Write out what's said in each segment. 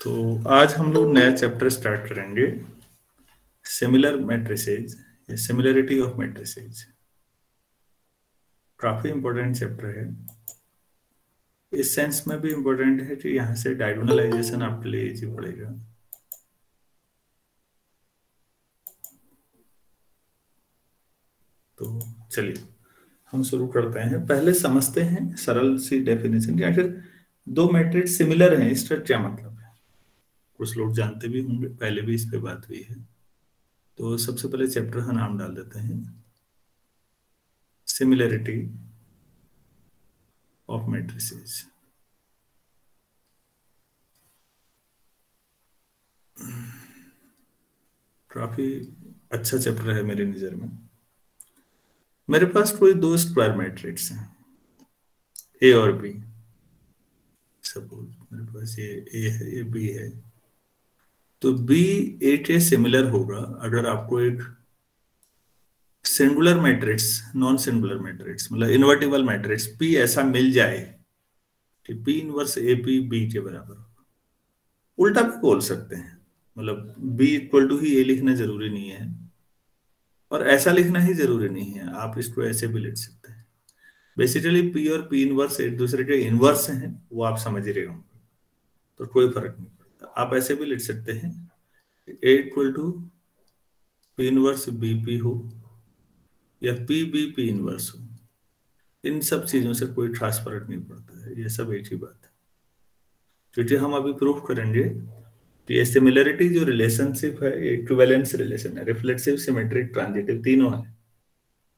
तो आज हम लोग नया चैप्टर स्टार्ट करेंगे, सिमिलर मैट्रिसेज या सिमिलरिटी ऑफ मैट्रिसेज। काफी इंपॉर्टेंट चैप्टर है। इस सेंस में भी इंपॉर्टेंट है कि यहाँ से डायगोनलाइजेशन आपके लिए इजी पड़ेगा। तो चलिए हम शुरू करते हैं। पहले समझते हैं सरल सी डेफिनेशन कि आखिर दो मैट्रिक्स सिमिलर हैं, इसका क्या मतलब है। कुछ लोग जानते भी होंगे, पहले भी इस पे बात हुई है। तो सबसे पहले चैप्टर का नाम डाल देते हैं, सिमिलरिटी ऑफ मैट्रिसेस। काफी अच्छा चैप्टर है मेरी नजर में। मेरे पास कोई दो स्क्वायर मैट्रिक्स हैं, ए और बी। सपोज मेरे पास ये ए है, ये बी है। तो बी ए के सिमिलर होगा अगर आपको एक singular matrix, non singular matrix मतलब इन्वर्टिबल मैट्रिक्स पी ऐसा मिल जाए कि P inverse A P B के बराबर हो। उल्टा भी बोल सकते हैं, मतलब बी इक्वल टू ही ए लिखना जरूरी नहीं है और ऐसा लिखना ही जरूरी नहीं है, आप इसको ऐसे भी लिख सकते हैं। बेसिकली पी और पी इनवर्स एक दूसरे के इनवर्स हैं, वो आप समझ ही रहे होंगे, तो कोई फर्क नहीं पड़ता। आप ऐसे भी लिख सकते हैं, A equal to P inverse B P हो या पी बी पी इनवर्स हो। इन सब चीजों से कोई खास फर्क नहीं पड़ता है, ये सब एक ही बात है। क्योंकि हम अभी प्रूफ करेंगे कि ये सिमिलरिटी जो रिलेशनशिप है, इक्विवेलेंस रिलेशन है, रिफ्लेक्सिव, सिमेट्रिक, ट्रांजिटिव, तीनों है।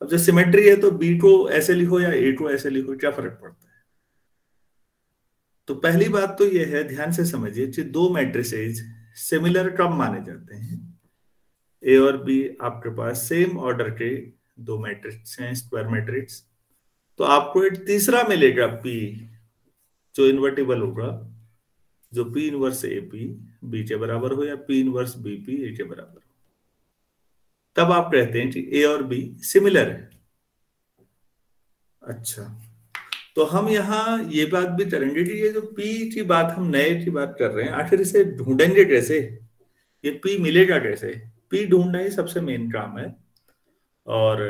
अब जब सिमेट्री है तो बी को ऐसे लिखो या ए को ऐसे लिखो, क्या फर्क पड़ता है। तो पहली बात तो यह है, ध्यान से समझिए कि दो मैट्रिसेज सिमिलर कब माने जाते हैं। ए और बी आपके पास सेम ऑर्डर के दो मैट्रिक्स हैं, स्क्वायर मैट्रिक्स। तो आपको एक तीसरा मिलेगा पी जो इन्वर्टिबल होगा, जो P inverse A P B के बराबर हो या P inverse B P A के बराबर हो। तब आप कहते हैं कि ए और बी सिमिलर है। अच्छा, तो हम यहाँ ये बात भी करेंगे कि ये जो पी की बात, हम नए की बात कर रहे हैं, आखिर इसे ढूंढेंगे कैसे, ये पी मिलेगा कैसे। पी ढूंढना ही सबसे मेन काम है। और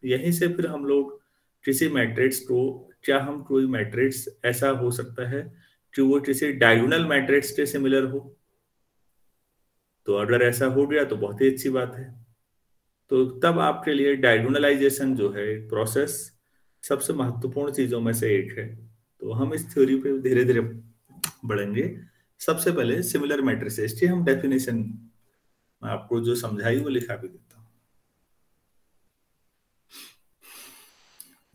यहीं से फिर हम लोग किसी मैट्रिक्स को, क्या हम कोई मैट्रिक्स ऐसा हो सकता है कि वो किसी डायगोनल मैट्रिक्स के सिमिलर हो। तो अगर ऐसा हो गया तो बहुत ही अच्छी बात है। तो तब आपके लिए डायगोनलाइजेशन जो है प्रोसेस सबसे महत्वपूर्ण चीजों में से एक है। तो हम इस थ्योरी पे धीरे धीरे बढ़ेंगे। सबसे पहले सिमिलर मैट्रिसेस की हम डेफिनेशन, मैं आपको जो समझाई वो लिखा भी देता हूँ।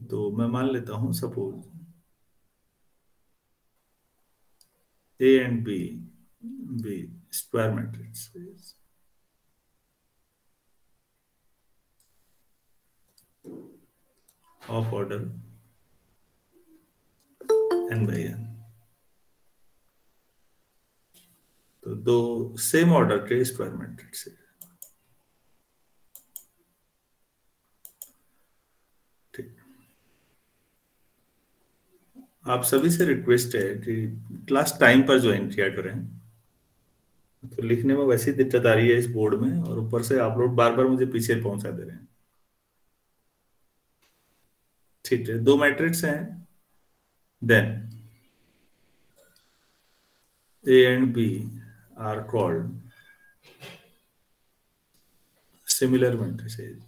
तो मैं मान लेता हूं, suppose A and B, B square matrix of order n by n। तो दो सेम ऑर्डर के स्क्वायर मैट्रिक्स है। ठीक, आप सभी से रिक्वेस्ट है कि क्लास टाइम पर ज्वाइन किया करें। तो लिखने में वैसी दिक्कत आ रही है इस बोर्ड में, और ऊपर से आप लोग बार बार मुझे पीछे पहुंचा दे रहे हैं। ठीक है, दो मैट्रिक्स हैं, then A and B are called similar matrices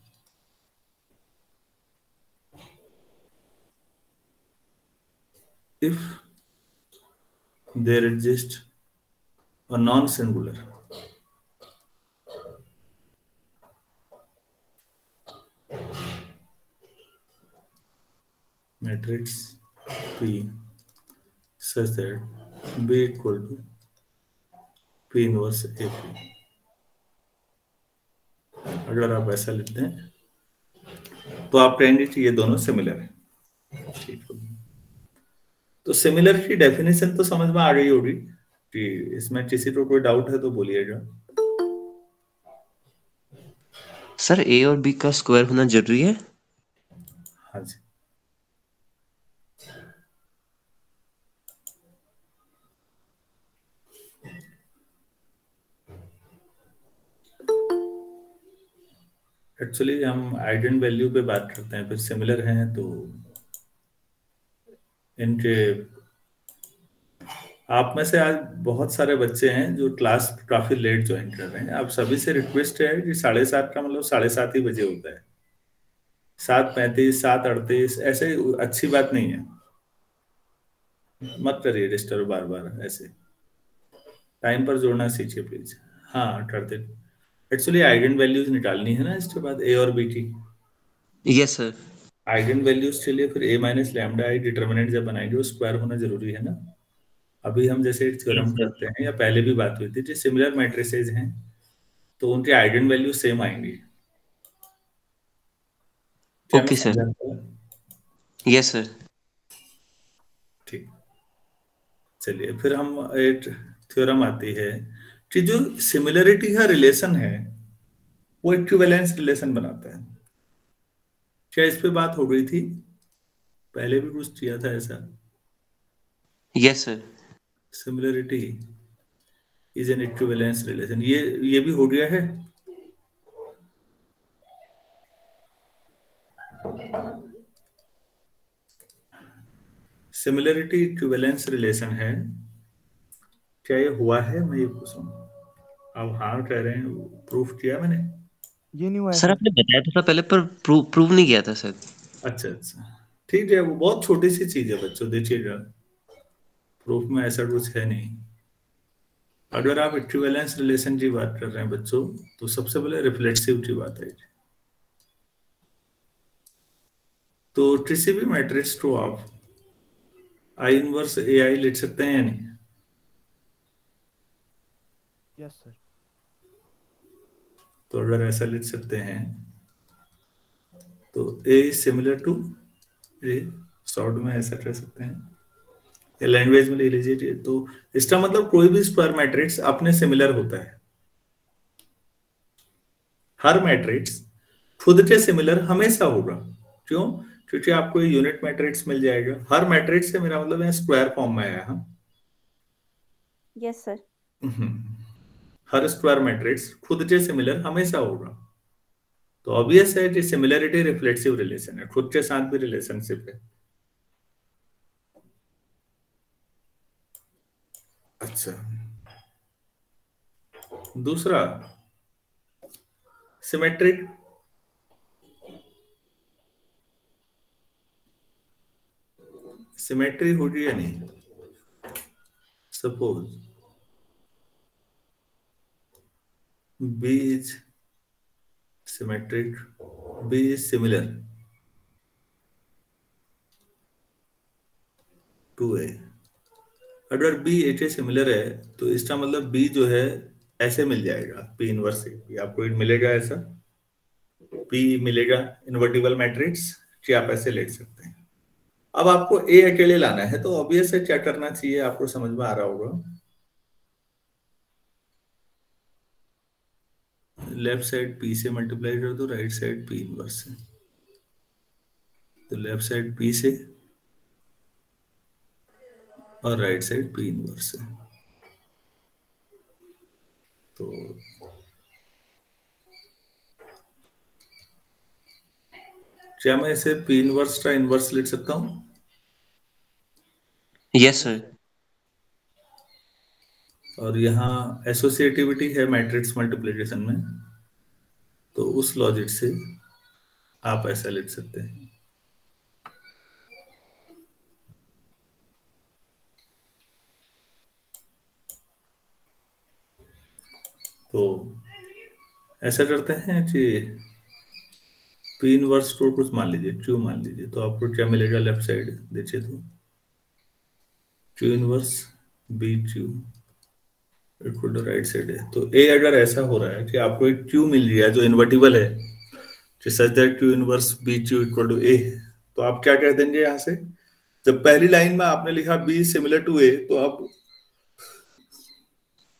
if there exists a non-singular matrix P such that B equal to P inverse AP। अगर आप ऐसा लिखते हैं तो आप कहेंगे कि ये दोनों सिमिलर है। ठीक होगी। तो सिमिलर की डेफिनेशन तो समझ में आ गई होगी, कि इसमें किसी को कोई डाउट है तो बोलिएगा। सर ए और बी का स्क्वायर होना जरूरी है? हाँ जी, एक्चुअली हम आइडेंट वैल्यू पे बात करते हैं, फिर सिमिलर हैं तो इनके, आप में से आज बहुत सारे बच्चे हैं जो क्लास काफी लेट ज्वाइन कर रहे हैं। आप सभी से रिक्वेस्ट है कि 7:30 का मतलब 7:30 ही बजे होता है, 7:35, 7:38 ऐसे अच्छी बात नहीं है। मत करिए डिस्टर्ब बार बार ऐसे, टाइम पर जोड़ना सीखिए प्लीज। हाँ करते। एक्चुअली आइडेंट वैल्यूज निकालनी है ना इसके बाद ए और बी की। Yes sir. आइडेंट वैल्यूज के लिए फिर ए माइनस लैम्डा आई डिटर्मिनेंट जब बनाएंगे वो स्क्वायर होना जरूरी है ना। अभी हम जैसे एक यस थ्योरम सर। करते हैं या पहले भी बात हुई थी, जो सिमिलर मैट्रिसेज हैं तो उनके आइडेंट वैल्यू सेम आएंगी। क्या मैं ओके सर। समझा था? Yes sir. ठीक। चलिए फिर हम एक थ्योरम आती है कि जो सिमिलरिटी का रिलेशन है वो इक्विवेलेंस रिलेशन बनाता है। क्या इस पे बात हो गई थी? पहले भी कुछ किया था ऐसा। Yes sir. Similarity is an equivalence relation, ये भी हो गया है। सिमिलरिटी इक्विवेलेंस रिलेशन है, क्या ये हुआ है? मैं ये पूछ रहा हूँ। आप हाँ कह रहे हैं, प्रूफ किया मैंने? ये नहीं हुआ है सर सर। आपने बताया तो था पहले, पर प्रूव नहीं किया था सर। अच्छा अच्छा, ठीक है। वो बहुत छोटी सी चीज है बच्चों, देखिएगा प्रूफ में ऐसा कुछ है नहीं। अगर आप इक्विवेलेंस रिलेशन की बात कर रहे हैं बच्चों, तो सबसे पहले रिफ्लेक्सिव की बात है। तो किसी भी मैट्रिक्स को आप आई इनवर्स ए आई लिख सकते हैं या नहीं? Yes sir. तो अगर ऐसा लिख सकते हैं तो ए सिमिलर टू ए, शॉर्ट में ऐसा कह सकते हैं या लैंग्वेज में ले लीजिए। तो इसका मतलब कोई भी स्क्वायर मैट्रिक्स अपने सिमिलर होता है। हर मैट्रिक्स खुद के सिमिलर हमेशा होगा। क्यों? क्योंकि आपको ये यूनिट मैट्रिक्स मिल जाएगा। हर मैट्रिक्स से मेरा मतलब है स्क्वायर फॉर्म में आया। हाँ। Yes sir. हर स्क्वायर मैट्रिक्स खुद के सिमिलर हमेशा होगा। तो ऑब्वियस है कि सिमिलरिटी रिफ्लेक्सिव रिलेशन है, खुद के साथ भी रिलेशनशिप है। अच्छा, दूसरा सिमेट्रिक। सिमेट्री होगी या नहीं? Suppose B is symmetric, B is similar to A. अगर बी ए के सिमिलर है तो इसका मतलब बी जो है ऐसे मिल जाएगा, पी इनवर्स ए। आपको मिलेगा ऐसा, पी मिलेगा इन्वर्टिबल मैट्रिक्स कि आप ऐसे लिख सकते हैं। अब आपको ए अकेले लाना है तो ऑब्वियस है क्या करना चाहिए, आपको समझ में आ रहा होगा। लेफ्ट साइड पी से मल्टीप्लाई कर दो, राइट साइड पी इनवर्स से। तो लेफ्ट साइड पी से और राइट साइड पी इनवर्स से। तो क्या मैं इसे पी इनवर्स का इनवर्स लिख सकता हूं? Yes sir. और यहाँ एसोसिएटिविटी है मैट्रिक्स मल्टीप्लिकेशन में, तो उस लॉजिक से आप ऐसा लिख सकते हैं। तो ऐसा करते हैं कि पी इनवर्स को कुछ मान लीजिए, क्यू मान लीजिए, तो आपको क्या मिलेगा लेफ्ट साइड देखिए तो Q inverse B Q equal to right side है। तो ए अगर ऐसा हो रहा है कि आपको एक क्यू मिल रहा है जो इन्वर्टिबल है, कि such that Q inverse B Q equal to A, तो आप क्या कह देंगे यहाँ से? जब पहली लाइन में आपने लिखा बी सिमिलर टू ए, तो आप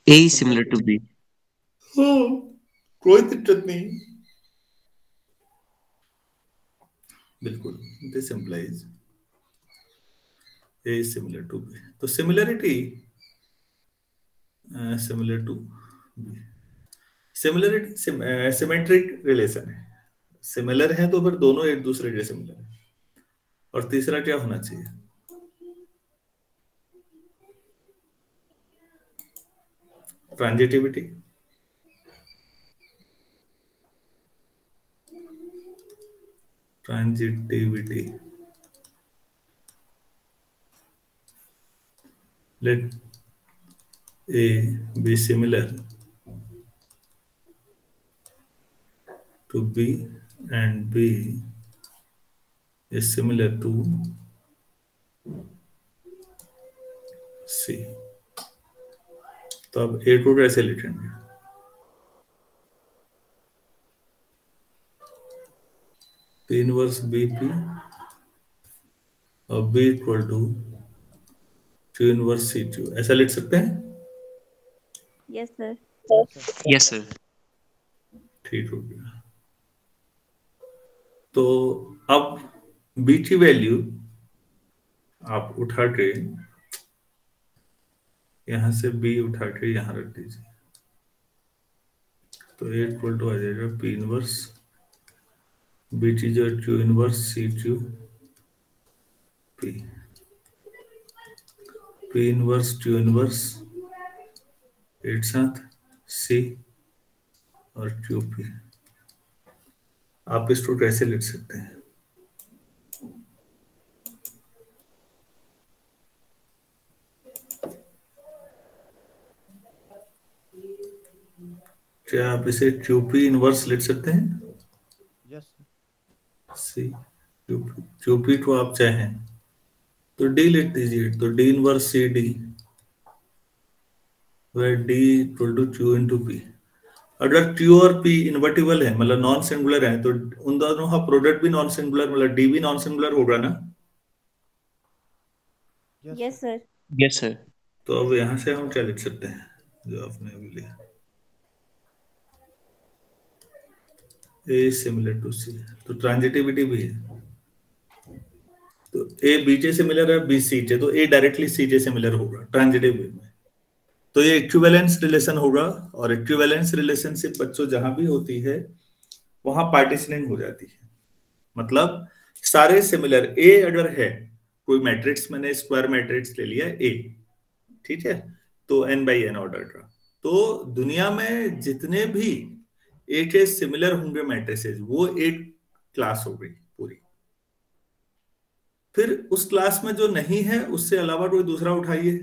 ए सिमिलर टू बी। हाँ, कोई दिक्कत नहीं, बिल्कुल। This implies A similar to B. तो similarity similar to B, similarity symmetric relation है। सिमिलर है तो फिर दोनों एक दूसरे के सिमिलर है। और तीसरा क्या होना चाहिए? Transitivity. Transitivity, let A be similar to B and B is similar to C। तो अब A को कैसे लिखेंगे? P इनवर्स BP और B equal to Q inverse C2, ऐसा लिख सकते हैं? Yes sir. Yes sir. ठीक हो गया। तो अब B की वैल्यू आप उठा के यहां से B उठा के यहां रख दीजिए, तो A इक्वल टू आ जाएगा P इनवर्स B की जो Q inverse C2 P, P inverse Q inverse एक साथ C और QP। आप इसको कैसे लिख सकते हैं? क्या आप इसे QP इनवर्स लिख सकते हैं? यस C QP को आप चाहें तो D लिख दीजिए, तो D inverse C D, where D equal to Q into P। अगर Q और P इन्वर्टिबल है, मतलब नॉन सिंगुलर है, तो उन दोनों का प्रोडक्ट भी नॉन सिंगुलर, मतलब D भी नॉन सिंगुलर होगा ना? Yes sir. Yes sir. तो अब यहां से हम क्या लिख सकते हैं जो आपने अभी लिखा? A सिमिलर टू C, तो ट्रांजिटिविटी भी है। तो A B से सिमिलर है, B C से, तो A डायरेक्टली C से सिमिलर होगा ट्रांजिटिव वे में। तो ये इक्विवेलेंस रिलेशन होगा, और इक्विवेलेंस रिलेशनशिप बच्चों जहां भी होती है वहां पार्टीशनिंग हो जाती है। मतलब सारे सिमिलर A अगर है, कोई मैट्रिक्स, मैंने स्क्वायर मैट्रिक्स ले लिया A, ठीक है, तो n बाई n ऑर्डर का, तो दुनिया में जितने भी A के सिमिलर होंगे मैट्रिसेस, वो एक क्लास हो गई पूरी। फिर उस क्लास में जो नहीं है उससे अलावा कोई दूसरा उठाइए,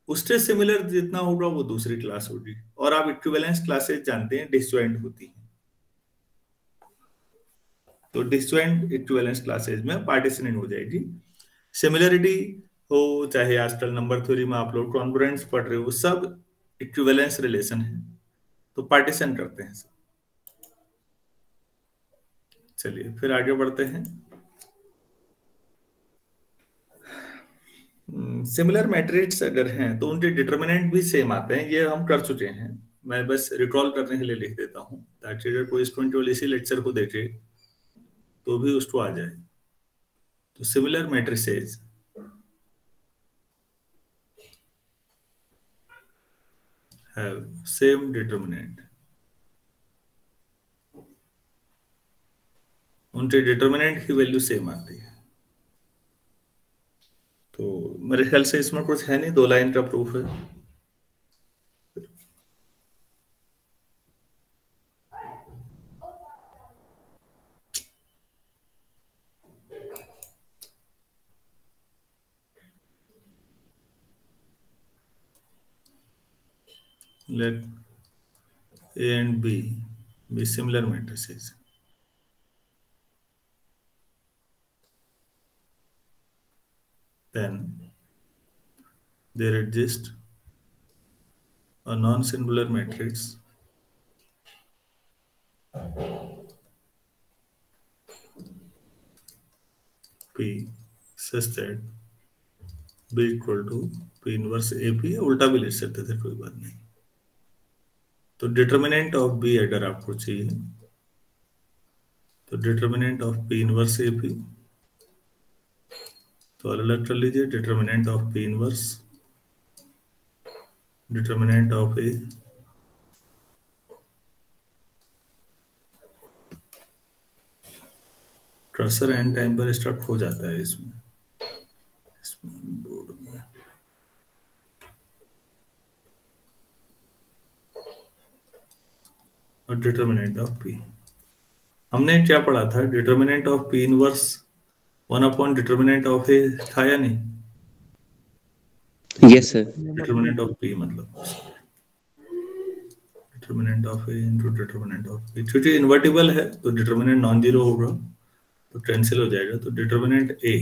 उससे सिमिलर जितना होगा वो दूसरी क्लास होगी। और आप इक्विवेलेंस क्लासेस जानते हैं डिसजॉइंट होती हैं, तो डिसजॉइंट इक्विवेलेंस क्लासेस में पार्टीशनिंग हो जाएगी। सिमिलरिटी हो चाहे आजकल नंबर थ्योरी में आप लोग कॉन्ग्रुएंस पढ़ रहे हो, सब इक्विवेलेंस रिलेशन है, तो पार्टीशन करते हैं सब। चलिए फिर आगे बढ़ते हैं। सिमिलर मैट्रिक्स अगर हैं तो उनके डिटर्मिनेंट भी सेम आते हैं, ये हम कर चुके हैं, मैं बस रिकॉल करने के लिए लिख देता हूं ताकि अगर कोई स्टूडेंट केवल इसी लेक्चर को देखे तो भी उसको आ जाए। तो similar matrices have same determinant, उनके डिटर्मिनेंट की वैल्यू सेम आती है। तो मेरे ख्याल से इसमें कुछ है नहीं, 2 लाइन का प्रूफ है। Let A and B be similar matrices, then there exists a non-singular matrix P such that B equal to P inverse AP, उल्टा भी लिख सकते थे, कोई बात नहीं। तो डिटर्मिनेंट ऑफ B अगर आपको चाहिए तो determinant of P inverse AP, तो अलग कर लीजिए, determinant of P inverse, determinant of A, cursor and time पर स्टार्ट हो जाता है इसमें बोर्ड में। और डिटर्मिनेंट ऑफ पी हमने क्या पढ़ा था? Determinant of P inverse 1 determinant of A था या नहीं? Yes sir. Determinant of P मतलब determinant of A into determinant of P, क्योंकि इन्वर्टिबल है तो डिटर्मिनेंट नॉन जीरो होगा तो कैंसिल हो जाएगा, तो डिटर्मिनेंट ए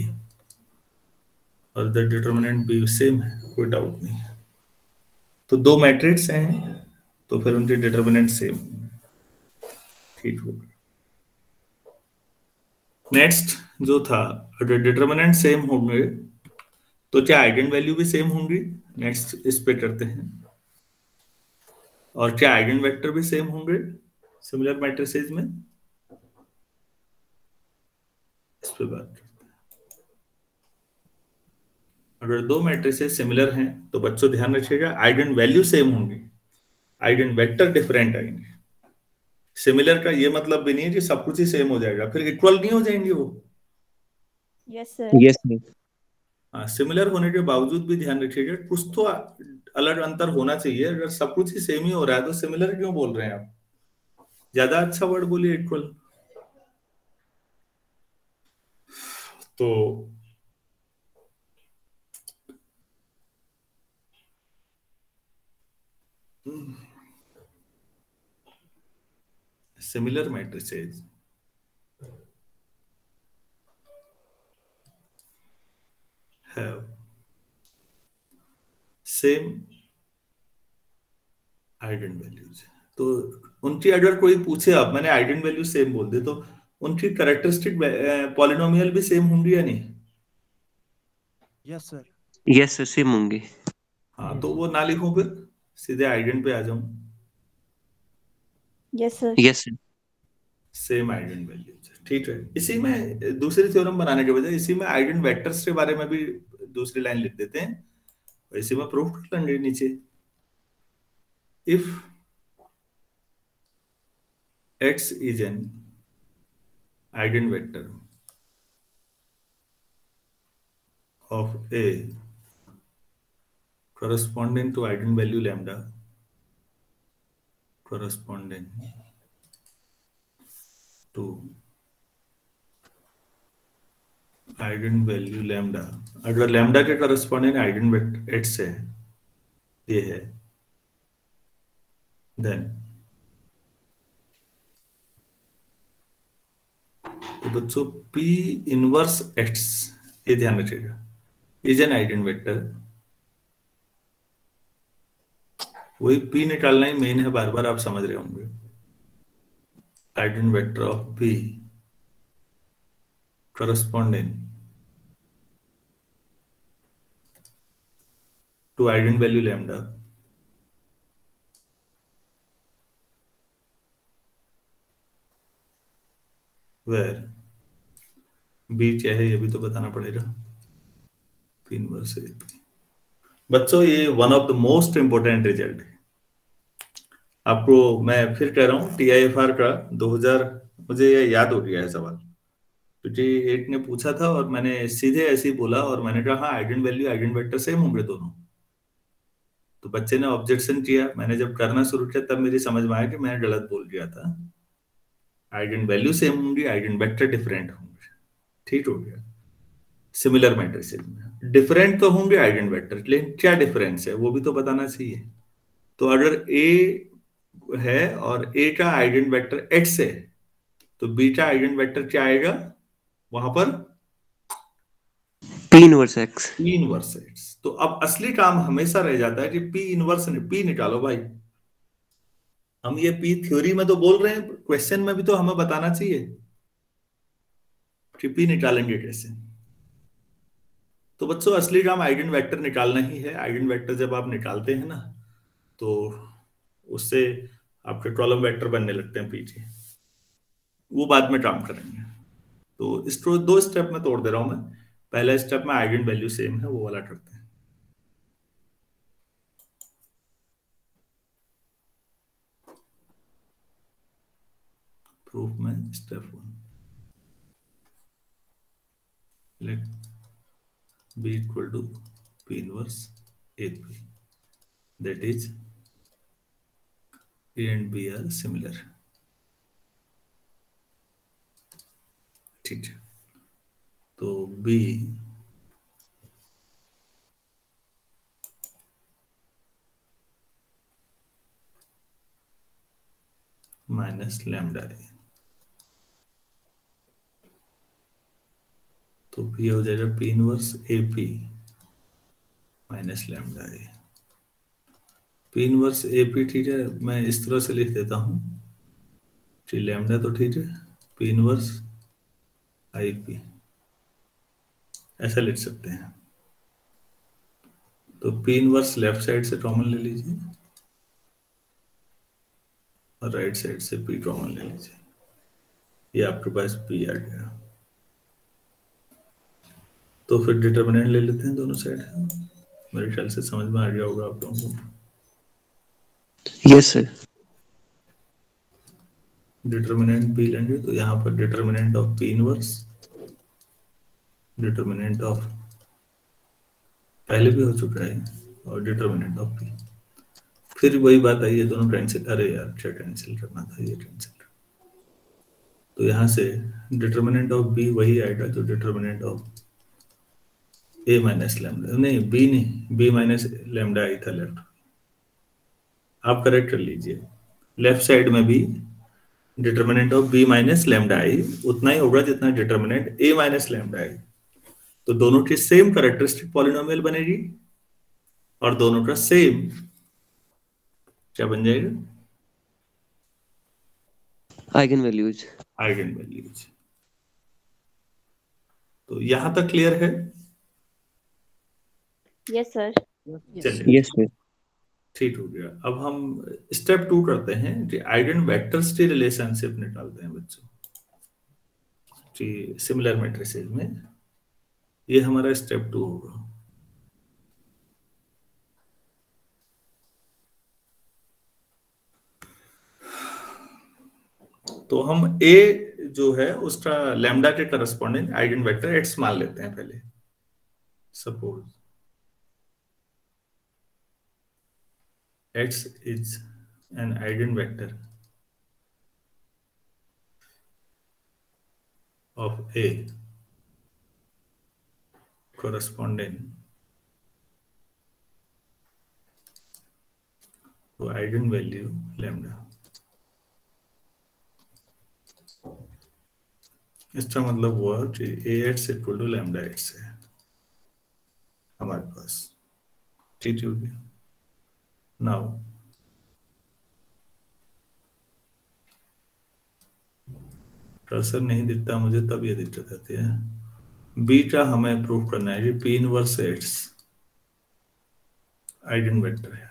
और द डिटर्मिनेंट बी सेम है, कोई डाउट नहीं है। तो दो मैट्रिक्स हैं तो फिर उनके डिटर्मिनेंट सेम, ठीक होगा। नेक्स्ट जो था, अगर डिटर्मिनेंट सेम होंगे तो क्या आइगन वैल्यू भी सेम होंगी? नेक्स्ट इस पे करते हैं। और क्या आइगन वेक्टर भी सेम होंगे सिमिलर मैट्रिसेस में? इस पे बात करते हैं। अगर दो मैट्रिसेस सिमिलर हैं तो बच्चों ध्यान रखिएगा आइगन वैल्यू सेम होंगी, आइगन वेक्टर डिफरेंट आएंगे। सिमिलर का ये मतलब भी नहीं है कि सब कुछ ही सेम हो जाएगा, फिर इक्वल नहीं हो जाएंगे वो। Yes sir. Yes sir. हाँ, सिमिलर होने के बावजूद भी ध्यान रखिएगा कुछ तो अलग अंतर होना चाहिए। अगर सब कुछ ही सेम ही हो रहा है तो सिमिलर क्यों बोल रहे हैं आप? ज्यादा अच्छा वर्ड बोलिए इक्वल। तो similar matrices have same eigen values, तो उनकी अगर कोई पूछे, आप मैंने आइगन वैल्यू सेम बोल दे, तो उनकी कैरेक्टरिस्टिक पॉलिनोमियल भी सेम होंगी या नहीं? Yes sir. Yes sir, same होंगे। हाँ, तो वो ना लिखूं, फिर सीधे आइगन पे आ जाऊं। Yes sir. Yes sir. Same eigen values, ठीक है। इसी में दूसरी थ्योरम बनाने के बजाय इसी में आइगन वेक्टर्स के बारे में भी दूसरी लाइन लिख देते हैं, इसी में प्रूफ कर लेंगे नीचे। If x is an eigenvector of A corresponding to eigenvalue lambda corresponding to eigenvalue lambda, अगर lambda के corresponding eigenvector x है, ये है, then तो बच्चों p इनवर्स x, ये ध्यान रखिएगा, इज एन आइगन वेक्टर। वही p निकालना ही मेन है, बार बार आप समझ रहे होंगे। Eigen vector of p corresponding to eigenvalue lambda where b क्या है ये भी तो बताना पड़ेगा। p इनवर्स है। बच्चों ये one of the most important result है। आपको मैं फिर कह रहा हूँ TIFR का 2000, मुझे ये याद हो गया है सवाल, क्योंकि एक ने पूछा था और मैंने सीधे ऐसे ही बोला और मैंने कहा हाँ eigen value eigen vector same होंगे दोनों। तो बच्चे ने ऑब्जेक्शन किया, मैंने जब करना शुरू किया तब मेरी समझ में आया कि मैंने गलत बोल दिया था। आइगन वैल्यू सेम होंगी, आइगन वेक्टर डिफरेंट होंगे, ठीक हो गया। सिमिलर मैट्रिसेस में डिफरेंट तो होंगे आइगन वेक्टर, लेकिन क्या डिफरेंस है वो भी तो बताना चाहिए। तो अगर ए है और ए का आइगन वेक्टर एक्स है तो बी का आइगन वेक्टर क्या आएगा वहां पर? P inverse x. P inverse x. तो अब असली काम हमेशा रह जाता है कि पी इनवर्स पी निकालो भाई। हम ये पी थ्योरी में तो बोल रहे हैं, क्वेश्चन में भी तो हमें बताना चाहिए कि पी निकालेंगे कैसे। तो बच्चों असली काम आइगन वेक्टर निकालना ही है। आइगन वेक्टर जब आप निकालते हैं ना तो उससे आपके कॉलम वेक्टर बनने लगते हैं पीछे, वो बाद में काम करेंगे। तो इसको दो स्टेप में तोड़ दे रहा हूं मैं। पहला स्टेप में आइगन वैल्यू सेम है वो वाला करते हैं। प्रूफ में step 1, let B equal to P inverse AP, that is A and B are similar. ठीक है, तो B माइनस लैम्डा ए, तो P हो जाएगा P inverse AP minus lambda A. P inverse AP ठीक है, मैं इस तरह से लिख देता हूं, ठीक, लैम्डा तो ठीक है, P इनवर्स IP ऐसा लिख सकते हैं। तो P इनवर्स लेफ्ट साइड से कॉमन ले लीजिए और राइट साइड से P कॉमन ले लीजिए, ये आपके पास P आ गया। तो फिर डिटर्मिनेंट ले लेते हैं दोनों साइड, मेरे ख्याल से समझ में आ गया होगा आप लोगों को। Yes sir. डिटर्मिनेंट P लेंगे तो यहाँ पर determinant of P inverse, determinant of पहले भी हो चुका है, और डिटर्मिनेंट ऑफ P, फिर वही बात आई है, दोनों कैंसिल, अरे यार क्या कैंसिल करना था, ये कैंसिल। तो यहाँ से डिटर्मिनेंट ऑफ B वही आएगा जो determinant of A minus lambda, नहीं B नहीं, B माइनस लैम्डा आई था लेफ्ट, आप करेक्ट कर लीजिए। लेफ्ट साइड में भी determinant of B minus lambda I उतना ही होगा जितना determinant A minus lambda I, तो दोनों की सेम कैरेक्टरिस्टिक पॉलिनोमियल बनेगी और दोनों का सेम क्या बन जाएगा, आइगन वैल्यूज। Eigen values. तो यहां तक क्लियर है? Yes, sir. चलिए यस सर। ठीक हो गया। अब हम स्टेप 2 करते हैं कि आइगन वेक्टर्स की रिलेशनशिप निकालते हैं बच्चों कि सिमिलर मैट्रिसेस में, ये हमारा स्टेप 2 होगा। तो हम A जो है उसका लैम्डा के करस्पॉन्डिंग आइगन वेक्टर X मान लेते हैं पहले। Suppose X is an eigenvector of A corresponding to eigenvalue lambda। इसका मतलब हुआ कि AX equal to lambda X है हमारे पास, ठीक हो गया। नाउ कर्सर नहीं दिखता मुझे, तब ये दिक्कत आती है। B का हमें प्रूव करना है कि P inverse X eigen vector है।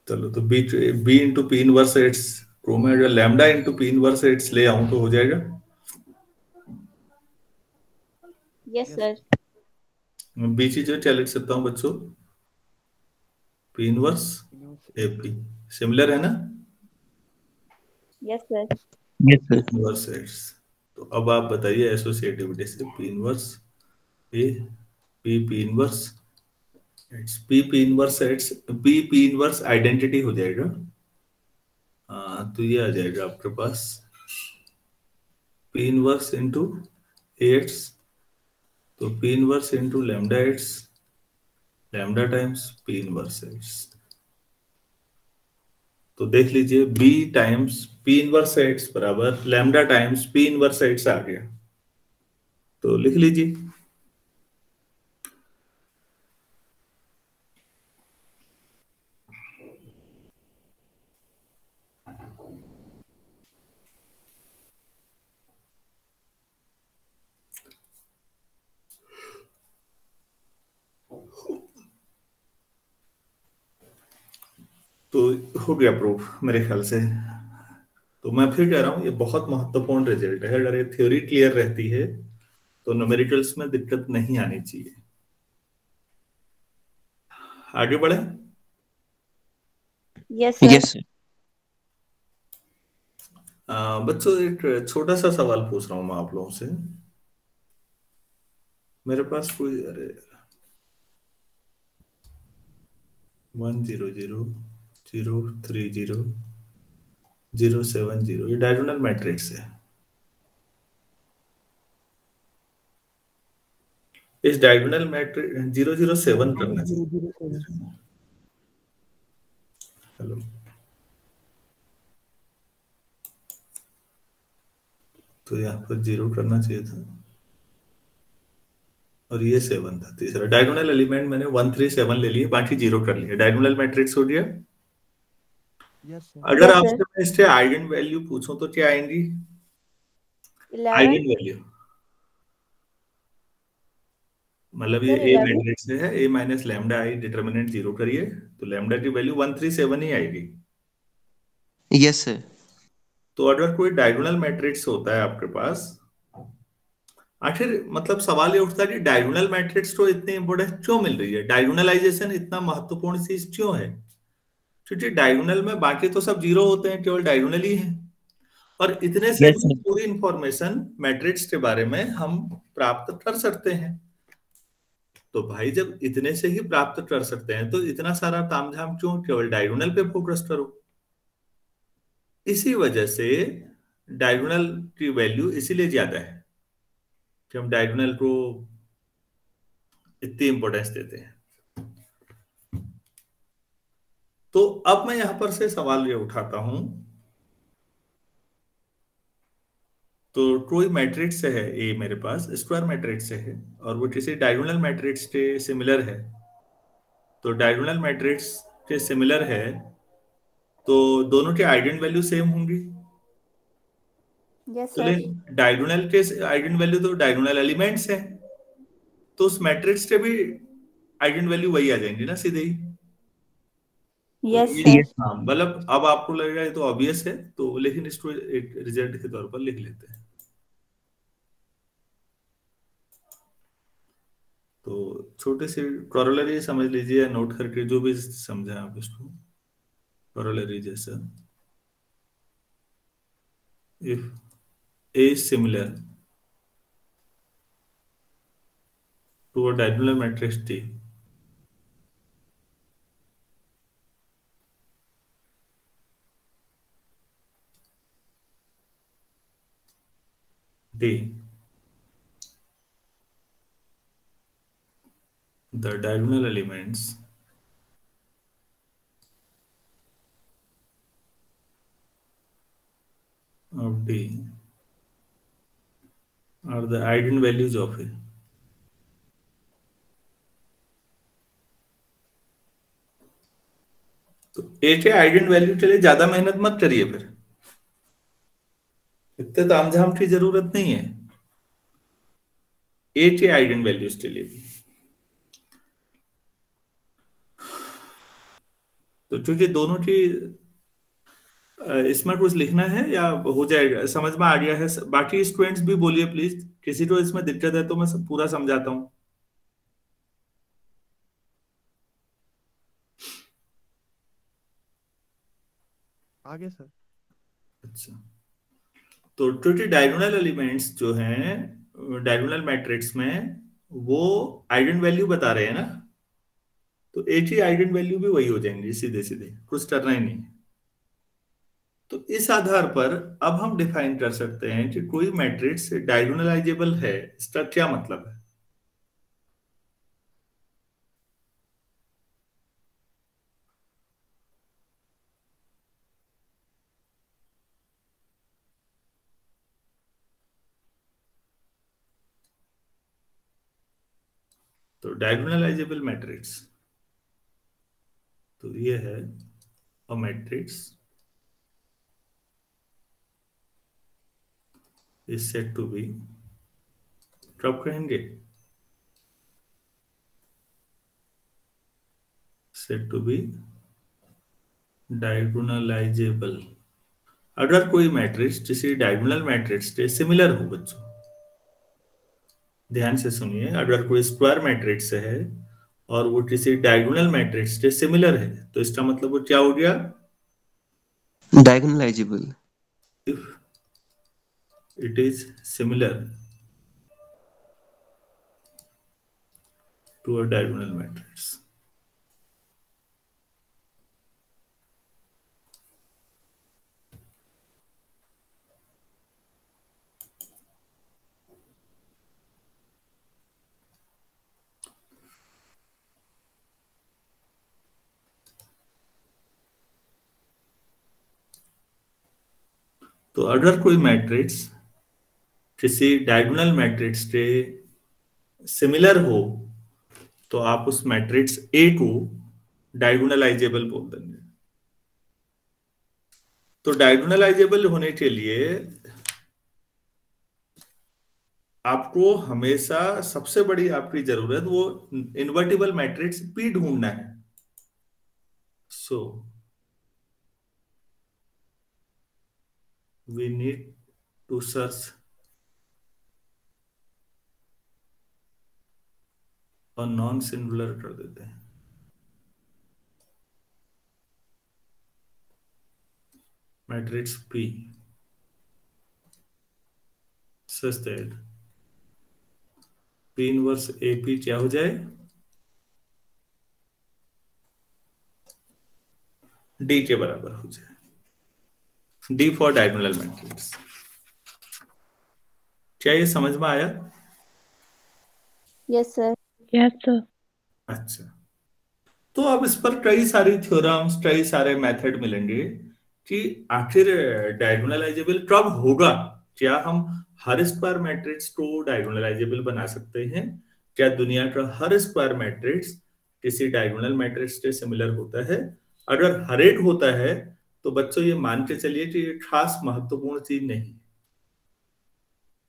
चलो तो B into P inverse X को मैं अगर lambda into P inverse X ले आऊं तो हो जाएगा? Yes, sir. मैं B चीजें क्या लिख सकता हूं बच्चों? P इनवर्स AP सिमिलर है ना? Yes, sir. Yes sir. Inverse X। तो अब आप बताइए एसोसिएटिविटी से P inverse A P inverse X, P inverse X, P inverse identity हो जाएगा। तो ये आ जाएगा आपके पास P इनवर्स इंटू AX, तो P inverse into lambda X, lambda times P inverse X। तो देख लीजिए B times P inverse X बराबर lambda times P inverse X आ गया, तो लिख लीजिए। तो हो गया प्रूफ मेरे ख्याल से। तो मैं फिर कह रहा हूं ये बहुत महत्वपूर्ण रिजल्ट है, अगर ये थ्योरी क्लियर रहती है तो न्यूमेरिकल्स में दिक्कत नहीं आनी चाहिए। आगे बढ़े? Yes, sir. Yes sir. बच्चों एक छोटा सा सवाल पूछ रहा हूं मैं आप लोगों से मेरे पास कोई, अरे 1 0 0 0 3 0 0 7 0, ये डायगोनल मैट्रिक्स है। इस डायगोनल मैट्रिक्स 0 0 7 करना चाहिए। हेलो, तो यहाँ पर 0 करना चाहिए था, और ये 7 था। तीसरा डायगोनल एलिमेंट मैंने 1 3 7 ले लिए, बाकी 0 कर लिए। डायगोनल मैट्रिक्स हो गया। Yes, sir. अगर Yes, आपसे sir. मैं इसके आइगन वैल्यू पूछूं तो क्या आएंगी? 11. आइगन वैल्यू मतलब ये Sir, ए 11. मैट्रिक्स है, ए माइनस लैम्डा आई, डिटर्मिनेंट 0 करिए तो लैम्डा की वैल्यू 1 3 7 ही आएगी। Yes sir. तो अगर कोई डायगोनल मैट्रिक्स होता है आपके पास, आखिर मतलब सवाल ये उठता है कि डायगोनल मैट्रिक्स को इतनी इंपोर्टेंस क्यों मिल रही है, डायगोनलाइजेशन इतना महत्वपूर्ण चीज क्यों है? क्योंकि डायगोनल में बाकी तो सब 0 होते हैं, केवल डायगोनल ही है, और इतने से यस ही सर। पूरी इंफॉर्मेशन मैट्रिक्स के बारे में हम प्राप्त कर सकते हैं। तो भाई जब इतने से ही प्राप्त कर सकते हैं तो इतना सारा तामझाम क्यों, केवल डायगोनल पे फोकस करो। इसी वजह से डायगोनल की वैल्यू इसीलिए ज्यादा है कि हम डायगोनल को इतनी इंपॉर्टेंस देते हैं। तो अब मैं यहां पर से सवाल ये उठाता हूं, तो कोई मैट्रिक्स है ए मेरे पास, स्क्वायर मैट्रिक्स है, और वो किसी डायगोनल मैट्रिक्स के सिमिलर है। तो डायगोनल मैट्रिक्स के सिमिलर है तो दोनों के आइगन वैल्यू सेम होंगी। Yes, तो sir. लेकिन डायगोनल के आइगन वैल्यू तो डायगोनल एलिमेंट्स हैं, तो उस मैट्रिक्स के भी आइगन वैल्यू वही आ जाएंगी ना सीधे ही। तो Yes, ये, sir. हाँ मतलब अब आपको लगेगा ये तो ऑब्वियस है, तो लेकिन इसको एक रिजल्ट के तौर पर लिख लेते हैं। तो छोटे से कॉरोलरी समझ लीजिए, या नोट करके जो भी समझा आप इसको, कॉरोलरी जैसा, if A is similar to a diagonal matrix T, D the diagonal elements of D are the eigenvalues of A। तो A के आइगन वैल्यू के लिए ज्यादा मेहनत मत करिए, फिर इतने तामझाम की जरूरत नहीं है A के आइगन वैल्यूज के लिए भी। तो क्योंकि दोनों की इसमें कुछ लिखना है या हो जाएगा, समझ में आ गया है? बाकी स्टूडेंट्स भी बोलिए प्लीज, किसी को इसमें दिक्कत है तो मैं पूरा समझाता हूँ। आगे सर। अच्छा, तो क्योंकि डायगोनल एलिमेंट्स जो हैं डायगोनल मैट्रिक्स में वो आइगन वैल्यू बता रहे हैं ना, तो एक ही आइगन वैल्यू भी वही हो जाएंगे सीधे सीधे, कुछ करना ही नहीं। तो इस आधार पर अब हम डिफाइन कर सकते हैं कि कोई मैट्रिक्स डायगोनलाइजेबल है, इसका क्या मतलब है। तो डायगोनलाइजेबल मैट्रिक्स, तो ये है a matrix is said to be, कब कहेंगे, सेड टू बी डायगोनलाइजेबल अगर कोई मैट्रिक्स किसी डायगोनल मैट्रिक्स के सिमिलर हो। बच्चों ध्यान से सुनिए, अगर कोई स्क्वायर मैट्रिक्स है और वो किसी डायगोनल मैट्रिक्स के सिमिलर है तो इसका मतलब वो क्या हो गया, diagonalizable. If it is similar to a diagonal matrix. तो अगर कोई मैट्रिक्स किसी डायगोनल मैट्रिक्स के सिमिलर हो तो आप उस मैट्रिक्स ए को डायगोनलाइजेबल बोल देंगे। तो डायगोनलाइजेबल होने के लिए आपको हमेशा सबसे बड़ी आपकी जरूरत वो इन्वर्टिबल मैट्रिक्स पी ढूंढना है। So we need to search और नॉन सिंगुलर कर देते हैं। Matrix P such that P inverse A P क्या हो जाए, डी के बराबर हो जाए। D for diagonal matrix. क्या ये समझ में आया? Yes sir. Yes sir. अच्छा, तो अब इस पर कई सारी थ्योरम्स, कई सारे मेथड मिलेंगे कि आखिर डायगोनलाइजेबल कब होगा। क्या हम हर स्क्वायर मैट्रिक्स को डायगोनलाइजेबल बना सकते हैं? क्या दुनिया का हर स्क्वायर मैट्रिक्स किसी डायगोनल मैट्रिक्स के सिमिलर होता है? अगर हर एक होता है तो बच्चों ये मान के चलिए कि ये खास महत्वपूर्ण चीज नहीं।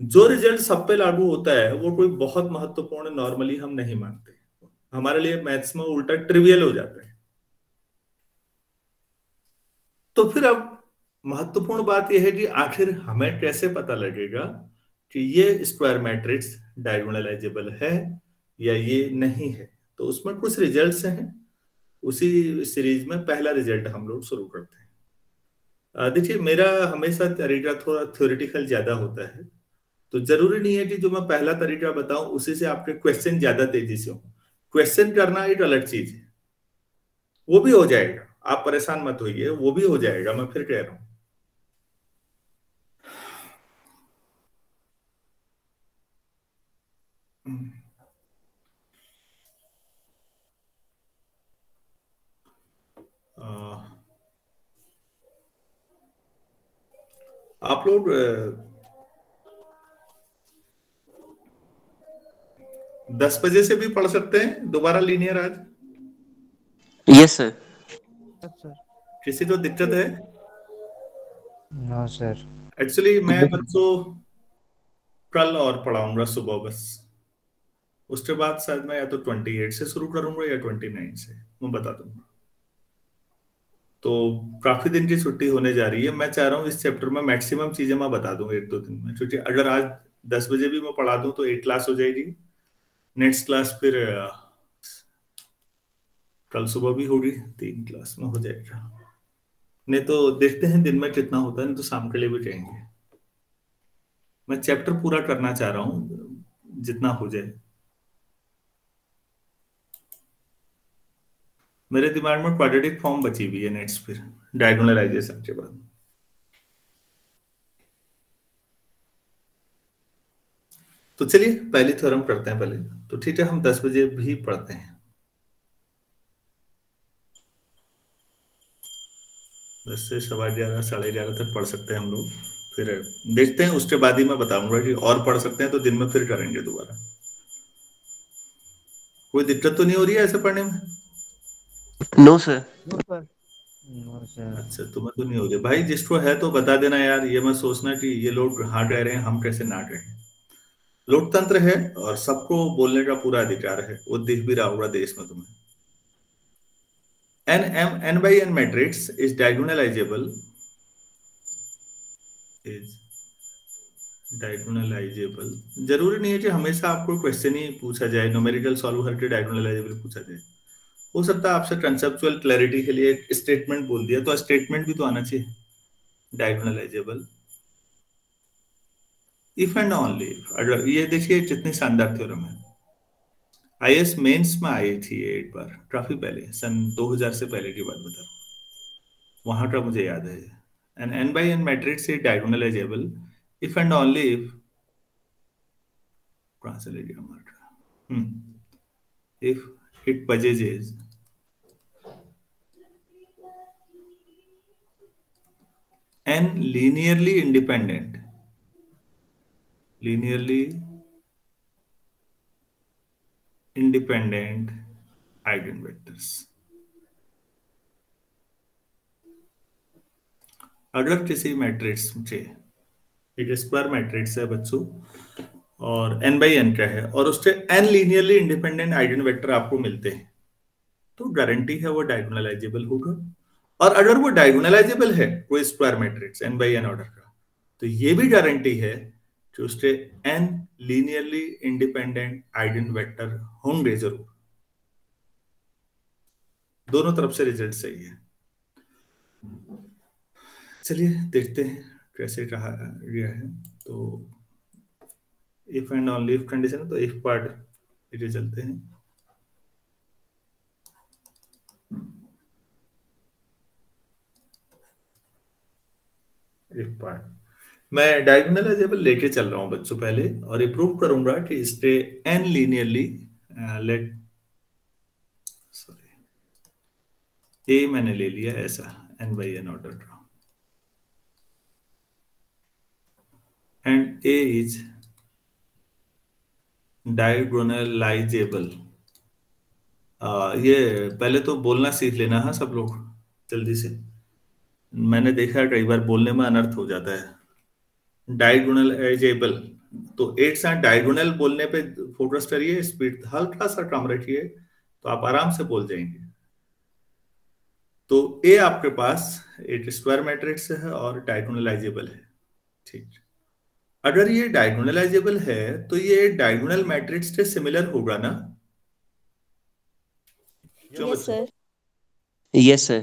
जो रिजल्ट सब पे लागू होता है वो कोई बहुत महत्वपूर्ण नॉर्मली हम नहीं मानते। हमारे लिए मैथ्स में उल्टा ट्रिवियल हो जाता है। तो फिर अब महत्वपूर्ण बात यह है कि आखिर हमें कैसे पता लगेगा कि ये स्क्वायर मैट्रिक्स डायगोनलाइजेबल है या ये नहीं है। तो उसमें कुछ रिजल्ट्स हैं, उसी सीरीज में पहला रिजल्ट हम लोग शुरू करते हैं। देखिए, मेरा हमेशा तरीका थोड़ा थ्योरेटिकल ज्यादा होता है, तो जरूरी नहीं है कि जो मैं पहला तरीका बताऊं उसी से आपके क्वेश्चन ज्यादा तेजी से हो। क्वेश्चन करना एक अलग चीज है, वो भी हो जाएगा, आप परेशान मत होइए, वो भी हो जाएगा, मैं फिर कह रहा हूं। आप लोग 10 बजे से भी पढ़ सकते हैं दोबारा लीनियर आज? Yes sir. Yes sir. किसी को दिक्कत है? No sir. एक्चुअली मैं बच्चों कल और पढ़ाऊंगा सुबह बस, उसके बाद शायद मैं या तो 28 से शुरू करूंगा या 29 से, मैं बता दूंगा। तो काफी दिन की छुट्टी होने जा रही है। मैं चाह रहा हूँ इस चैप्टर में मैक्सिमम चीजें मैं बता दूंगा 1-2 दिन में, क्योंकि अगर आज 10 बजे भी मैं पढ़ा दूं तो 8 क्लास हो जाएगी। नेक्स्ट क्लास फिर कल सुबह भी होगी, 3 क्लास में हो जाएगा। नहीं तो देखते हैं दिन में कितना होता है, नहीं तो शाम के लिए भी कहेंगे। मैं चैप्टर पूरा करना चाह रहा हूँ जितना हो जाए। मेरे दिमाग में क्वाड्रेटिक फॉर्म बची हुई है नेक्स्ट, फिर डायगोनलाइजेशन के बाद। तो चलिए पहली थ्योरम करते हैं पहले। तो ठीक है, हम 10 बजे भी पढ़ते हैं। 10 से 11:15 11:30 तक पढ़ सकते हैं हम लोग। फिर देखते हैं, उसके बाद ही मैं बताऊंगा कि और पढ़ सकते हैं तो दिन में फिर करेंगे दोबारा। कोई दिक्कत तो नहीं हो रही है ऐसे पढ़ने में? No sir. No sir. No sir. अच्छा, तुम्हें तो नहीं हो रही भाई, जिसको है तो बता देना यार। ये मत सोचना कि ये लोग हाँ कह रहे हैं हम कैसे ना कहें। लोकतंत्र है और सबको बोलने का पूरा अधिकार है, वो दिख भी रहा होगा देश में तुम्हें। n by n matrix is diagonalizable जरूरी नहीं है कि हमेशा आपको क्वेश्चन ही पूछा जाए, न्यूमेरिकल सॉल्व करके डायगोनलाइजेबल पूछा जाए। हो सकता है आपसे कंसेप्चुअल क्लैरिटी के लिए एक स्टेटमेंट बोल दिया, तो स्टेटमेंट भी तो आना चाहिए डायगोनलाइजेबल इफ एंड ओनली। अगर ये देखिए कितनी शानदार थ्योरम है। आईएएस मेंस में आई थी ये एक बार, काफी पहले, सन 2000 से पहले की बात बता रहा हूँ, वहां का मुझे याद है। An n by n matrix is diagonalizable if and only if, कहां से ले गया हमारा, if it possesses n linearly independent eigenvectors। अगर किसी मैट्रिक्स से, एक स्क्वायर मैट्रिक्स है बच्चों और n बाई n का है और उससे n linearly independent eigen vector आपको मिलते हैं, तो गारंटी है वो डायगोनलाइजेबल होगा। और अगर वो डायगोनलाइजेबल है कोई square matrix n by n order का, तो ये भी गारंटी है कि उसके n linearly independent eigen vector होंगे जरूर। दोनों तरफ से रिजल्ट सही है। चलिए देखते हैं कैसे कहा गया है। तो if and only if condition है, तो इफ पार्ट ये चलते हैं। इफ पार्ट मैं डायगोनलाइजेबल लेके चल रहा हूं बच्चों पहले, और ये प्रूव करूंगा कि इसके n लीनियरली, लेट सॉरी ए मैंने ले लिया ऐसा n बाई n ऑर्डर का, एंड ए इज डायगोनलाइजेबल। ये पहले तो बोलना सीख लेना है सब लोग जल्दी से, मैंने देखा कई बार बोलने में अनर्थ हो जाता है। डायगोनलाइजेबल, तो एक साथ डायगोनल बोलने पे फोकस करिए, स्पीड हल्का सा कम रखिए तो आप आराम से बोल जाएंगे। तो ए आपके पास एक स्क्वायर मैट्रिक्स है और डायगोनलाइजेबल है, ठीक। अगर ये डायगोनलाइजेबल है तो ये डायगोनल मैट्रिक्स से सिमिलर होगा ना? क्यों Yes, बच्चों? sir. Yes, sir.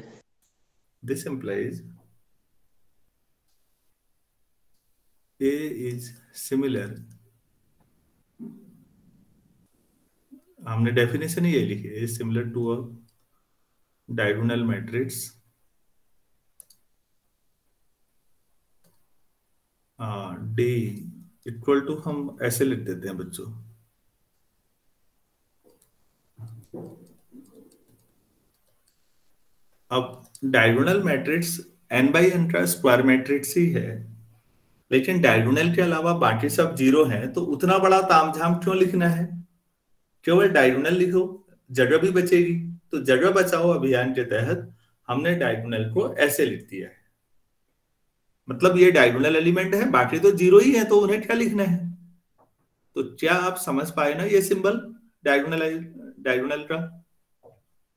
This implies A is similar, हमने डेफिनेशन ही ये लिखी है, similar to a diagonal matrix D equal to, हम ऐसे लिख देते हैं बच्चों, अब diagonal matrix n by n का स्क्वायर मैट्रिक्स ही है, लेकिन डायगोनल के अलावा बाकी सब जीरो हैं, तो उतना बड़ा तामझाम क्यों लिखना है? केवल डायगोनल लिखो, जगह भी बचेगी। तो जगह बचाओ अभियान के तहत हमने डायगोनल को ऐसे लिख दिया है, मतलब ये डायगोनल एलिमेंट है, बाकी तो जीरो ही है, तो उन्हें क्या लिखना है? तो क्या आप समझ पाए ना ये सिंबल डायगोनल का?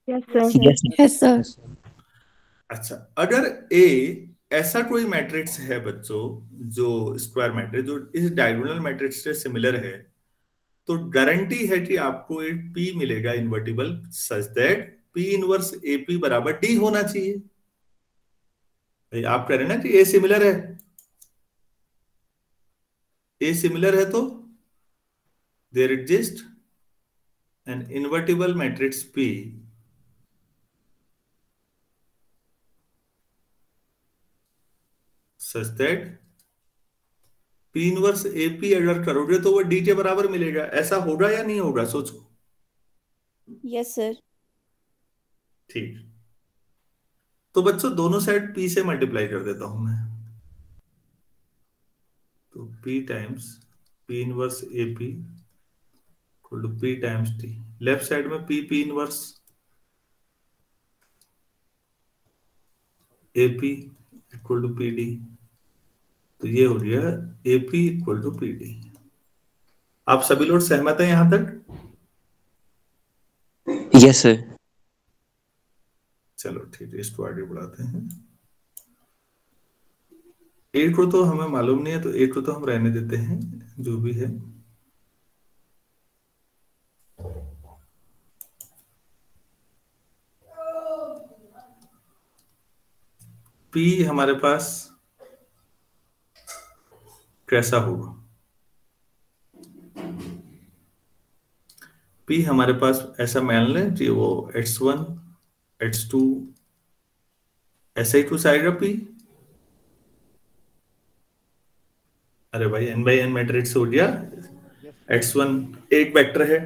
Yes, sir. Yes, sir. Yes, sir. Yes, sir. अच्छा, अगर ए ऐसा कोई मैट्रिक्स है बच्चों, जो स्क्वायर मैट्रिक्स जो इस डायगोनल मैट्रिक्स से सिमिलर है, तो गारंटी है कि आपको एक पी मिलेगा invertible such that P inverse AP बराबर डी होना चाहिए। भाई आप कह रहे ना कि ए सिमिलर है, ए सिमिलर है तो there exist an invertible matrix P such that P inverse AP अगर करोगे तो वो डी के बराबर मिलेगा। ऐसा होगा या नहीं होगा, सोचो। Yes, sir. ठीक, तो बच्चों दोनों साइड पी से मल्टीप्लाई कर देता हूं मैं, तो P times P inverse AP equal to P times T, left side में P P inverse AP equal to P D, तो ये हो गया AP equal to P D. आप सभी लोग सहमत हैं यहां तक? Yes, sir. चलो ठीक है, इसको आगे बढ़ाते हैं। एक को तो हमें मालूम नहीं है, तो एक को तो हम रहने देते हैं, जो भी है। पी हमारे पास कैसा होगा? P हमारे पास ऐसा मान लें कि वो x1 x2 ऐसा ही कुछ आएगा P। अरे भाई n बाई n मैट्रिक्स हो गया। x1 एक वेक्टर है,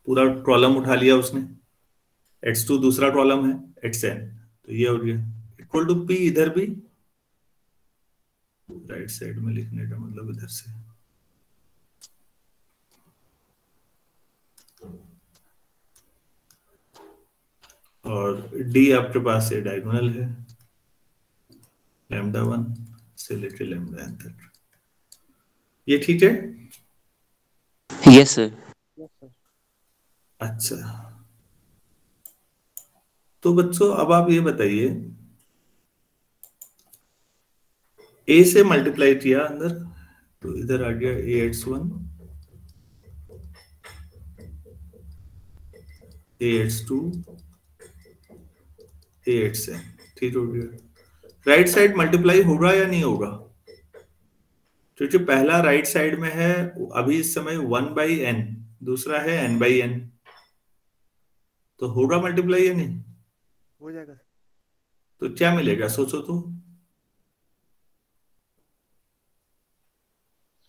पूरा कॉलम उठा लिया उसने, x2 दूसरा कॉलम है, xn, तो ये हो गया इक्वल टू P। इधर भी राइट साइड में लिखने का मतलब इधर से, और D आपके पास से डायगोनल है λ1 से लेके λn तक। ये ठीक है? Yes sir. Yes sir. अच्छा, तो बच्चों अब आप ये बताइए, A से मल्टीप्लाई किया अंदर, तो इधर आ गया AX1 AX2 AXn, ठीक हो गया। राइट साइड मल्टीप्लाई होगा या नहीं होगा? क्योंकि पहला राइट साइड में है अभी इस समय 1/n, दूसरा है n/n, तो होगा मल्टीप्लाई या नहीं? हो जाएगा सर। तो क्या मिलेगा सोचो तो।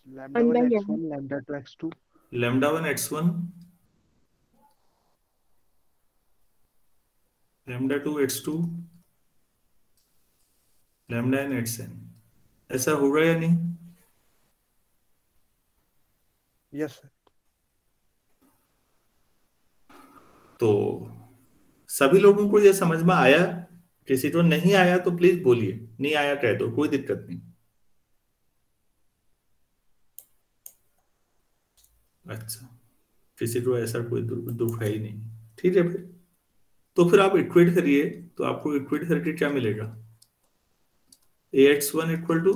λ1 x1 λ2 x2 λ1 x1 λ2 x2 λn xn, ऐसा होगा या नहीं? Yes sir. तो सभी लोगों को ये समझ में आया? किसी को नहीं आया तो प्लीज बोलिए, नहीं आया कह दो, कोई दिक्कत नहीं। अच्छा, किसी को ऐसा कोई दुख है ही नहीं, ठीक है फिर। तो फिर आप इक्वेट करिए, तो आपको इक्वेट करके क्या मिलेगा? AX1 equal to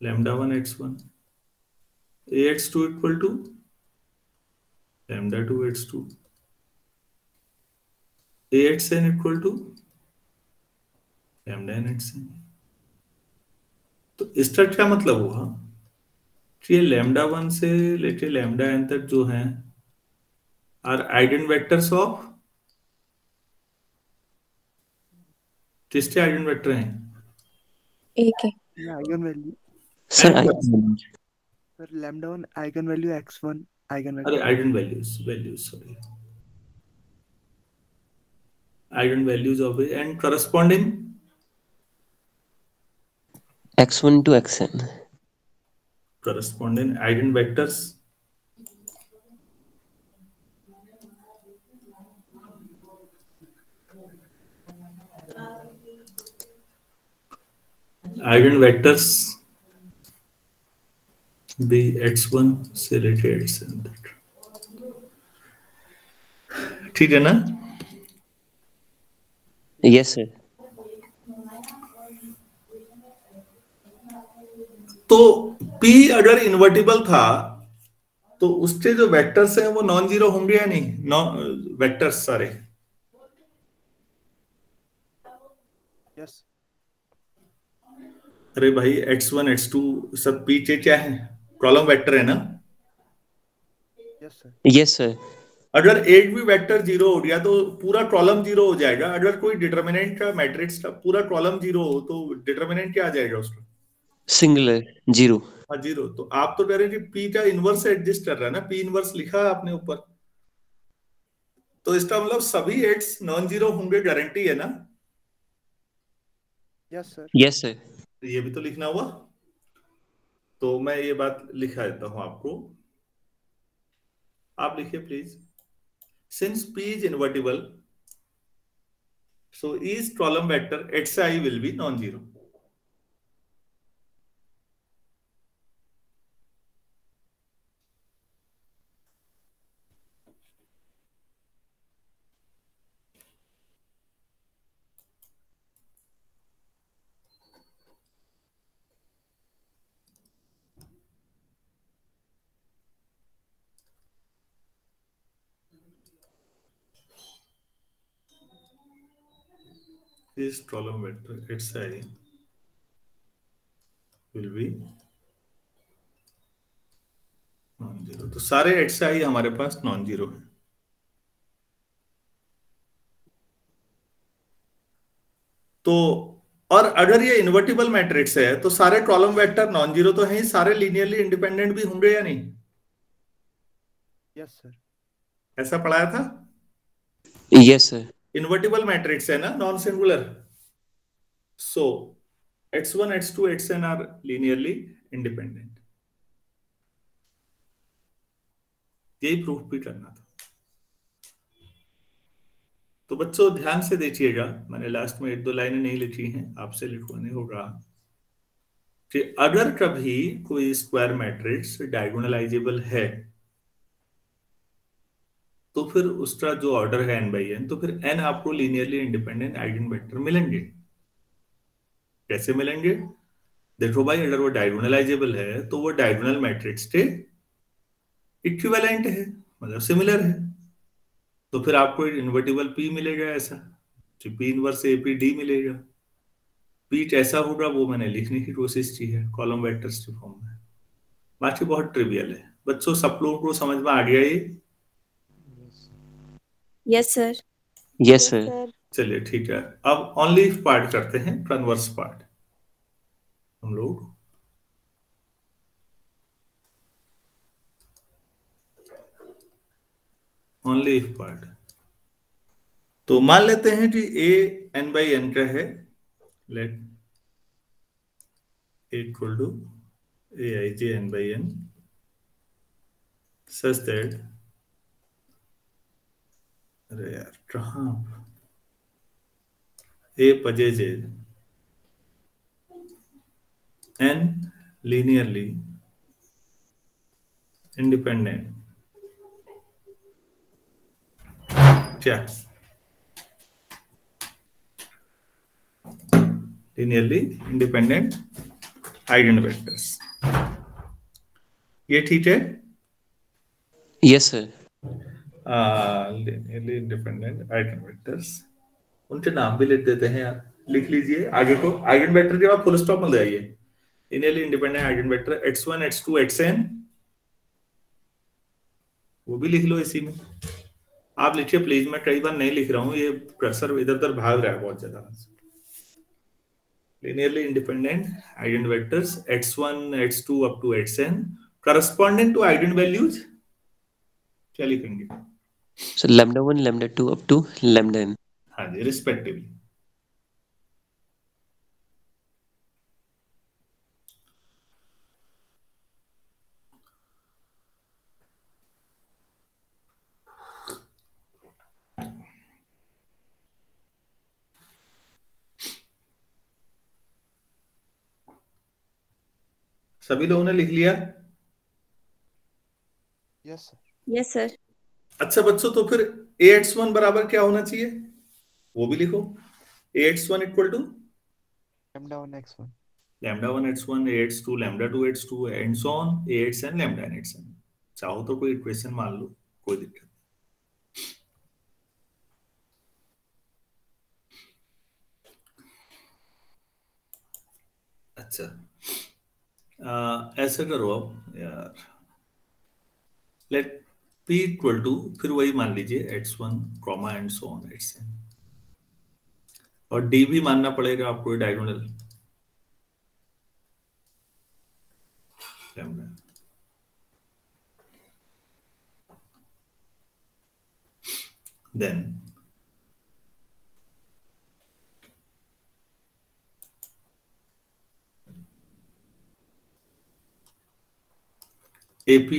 λ1 x1, AX2 equal to λ2 x2, AXn equal to λn xn। तो इसका क्या मतलब हुआ कि ये λ1 से लेके λn तक जो है आर आइगन वेक्टर्स ऑफ, किसके आइगन वेक्टर हैं? एक है। ये eigen value sir sir λ1 eigen value x1 eigen अरे vector. Eigen values sorry, eigen values of and corresponding x1 to xn। Corresponding eigen vectors eigen vectors भी x1 से लेके xn तक, ठीक है ना? Yes sir. तो P अगर इन्वर्टिबल था तो उसके जो वेक्टर्स हैं वो नॉन जीरो होंगे या नहीं? नॉन वेक्टर्स सारे, यस अरे भाई x1 x2 सब P के क्या है? कॉलम वेक्टर है ना? Yes sir. Yes sir. अगर एक भी वेक्टर जीरो हो गया तो पूरा कॉलम जीरो हो जाएगा। अगर कोई डिटर्मिनेंट का मैट्रिक्स का पूरा कॉलम जीरो हो तो डिटर्मिनेंट क्या आ जाएगा उसका? Singular zero. हाँ जीरो। तो आप तो कह रहे हैं कि P का इनवर्स एग्जिस्ट कर रहा है ना, P इनवर्स लिखा है आपने ऊपर, तो इसका मतलब सभी एक्स नॉन जीरो होंगे, गारंटी है ना? Yes sir. Yes sir. तो ये भी तो लिखना हुआ। तो मैं ये बात लिखा देता हूं आपको, आप लिखिए please. Since P is invertible, so each column vector xi will be non-zero. This column vector xi will be non-zero. Zero, तो सारे एच आई हमारे पास नॉन जीरो है। तो और अगर ये इन्वर्टिबल मैट्रिक्स है तो सारे कॉलम वेक्टर नॉन जीरो तो हैं ही, सारे लीनियरली इंडिपेंडेंट भी होंगे या नहीं? Yes sir. ऐसा पढ़ाया था। Yes sir. इन्वर्टिबल मैट्रिक्स है ना, non singular, so x1 x2 xn are linearly independent. यही प्रूफ भी करना था। तो बच्चों ध्यान से देखिएगा, मैंने लास्ट में 1-2 लाइनें नहीं लिखी हैं, आपसे लिखवाने होगा कि अगर कभी कोई स्क्वायर मैट्रिक्स डायगोनलाइजेबल है तो फिर उसका जो ऑर्डर है n बाई n, तो फिर n आपको लीनियरली इंडिपेंडेंट आइगन वेक्टर मिलेंगे। कैसे मिलेंगे? देखो भाई, अगर वो डायगोनलाइजेबल है तो वो डायगोनल मैट्रिक्स के इक्विवेलेंट है, मतलब सिमिलर है। तो फिर आपको इन्वर्टिबल P मिलेगा ऐसा, जो P इनवर्स AP D मिलेगा। P कैसा होगा वो मैंने लिखने की कोशिश की है कॉलम वेक्टर्स के फॉर्म में, बाकी बहुत ट्रिवियल है। बच्चों सब लोगों को समझ में आ गया ये? Yes sir. Yes sir. चलिए ठीक है, अब ओनली पार्ट करते हैं, कन्वर्स पार्ट हम लोग। ओनली पार्ट, तो मान लेते हैं कि a n बाई n का है, let a equal to aij n by n such that, अरे यार कहाँ, a possesses n linearly independent क्या, लीनियरली इंडिपेंडेंट आइगन वेक्टर्स। ये ठीक है? Yes sir. Linearly independent eigen vectors, उनके नाम भी लिख देते हैं यार, लिख लीजिए आगे को। आइगन वेक्टर के बाद फुल स्टॉप मत लगाइए। Linearly independent eigen vector x1 x2 xn, वो भी लिख लो इसी में। आप लिखिए प्लीज, मैं कई बार नहीं लिख रहा हूँ, ये कर्सर इधर उधर भाग रहा है बहुत ज्यादा। linearly independent eigenvectors x1 x2 up to xn corresponding to eigenvalues क्या लिखेंगे? Sir lambda 1 lambda 2 up to lambda n। हाँ जी, रिस्पेक्टिवली। सभी लोगों ने लिख लिया? Yes sir. Yes sir. अच्छा बच्चों, तो फिर ax1 बराबर क्या होना चाहिए वो भी लिखो। ax1 equal to lambda 1 x1, lambda 1 x1 ax2 lambda 2 x2 and so on axn lambda n xn। चाहो तो कोई इक्वेशन मान लो, कोई दिक्कत नहीं। अच्छा ऐसा करो अब यार, लेट p इक्वल टू, फिर वही मान लीजिए x1 comma and so on xn, और d भी मानना पड़ेगा आपको डायगोनल लैम्डा। देन AP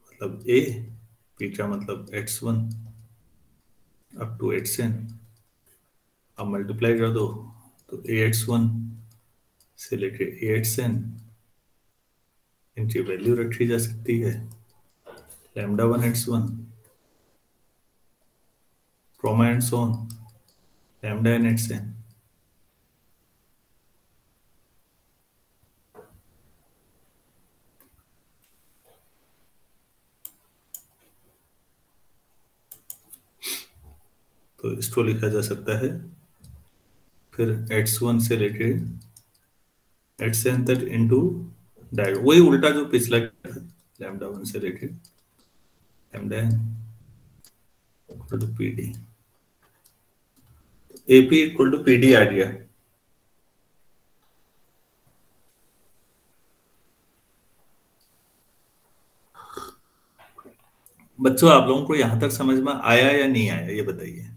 मतलब A, P का मतलब x1 अप टू xn, अब मल्टीप्लाई कर दो तो ax1 से लेके axn, इनकी वैल्यू रखी जा सकती है lambda 1 x1 comma and so on lambda n xn। तो इसको लिखा जा सकता है फिर x1 से लेके xn तक इंटू वही उल्टा जो पिछला लैम्डा 1 से लेके lambda equal to PD, AP equal to PD आ गया। बच्चों आप लोगों को यहां तक समझ में आया या नहीं आया ये बताइए।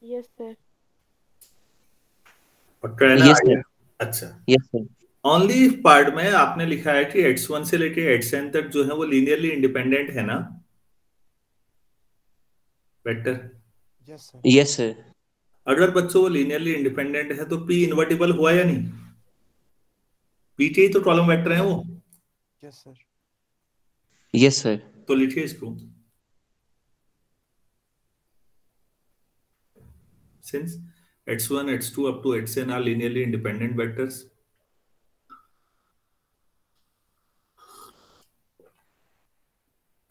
Yes sir. पक्का है ना? Yes, sir. अच्छा, यस सर। ओनली पार्ट में आपने लिखा है कि x1 से लेके xn तक जो है वो लीनियरली इंडिपेंडेंट है ना vector? Yes sir. Yes sir. अगर बच्चों वो लीनियरली इंडिपेंडेंट है तो p इन्वर्टिबल हुआ या नहीं? p के ही तो कॉलम वेक्टर है वो। Yes sir. Yes sir. तो लिखिए इसको, since x1 x2 up to xn are linearly independent vectors,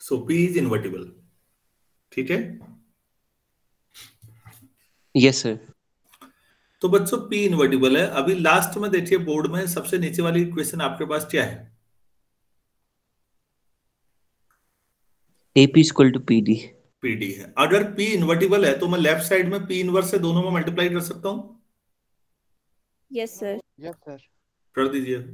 so p is invertible। ठीक है? Yes sir. तो बच्चों p इन्वर्टिबल है। अभी लास्ट में देखिए बोर्ड में सबसे नीचे वाली इक्वेशन आपके पास क्या है? AP equal to PD। pd है। अगर p इन्वर्टिबल है तो मैं लेफ्ट साइड में p इनवर्स से दोनों में मल्टीप्लाई कर सकता हूं? Yes sir. Yes sir. कर दीजिए।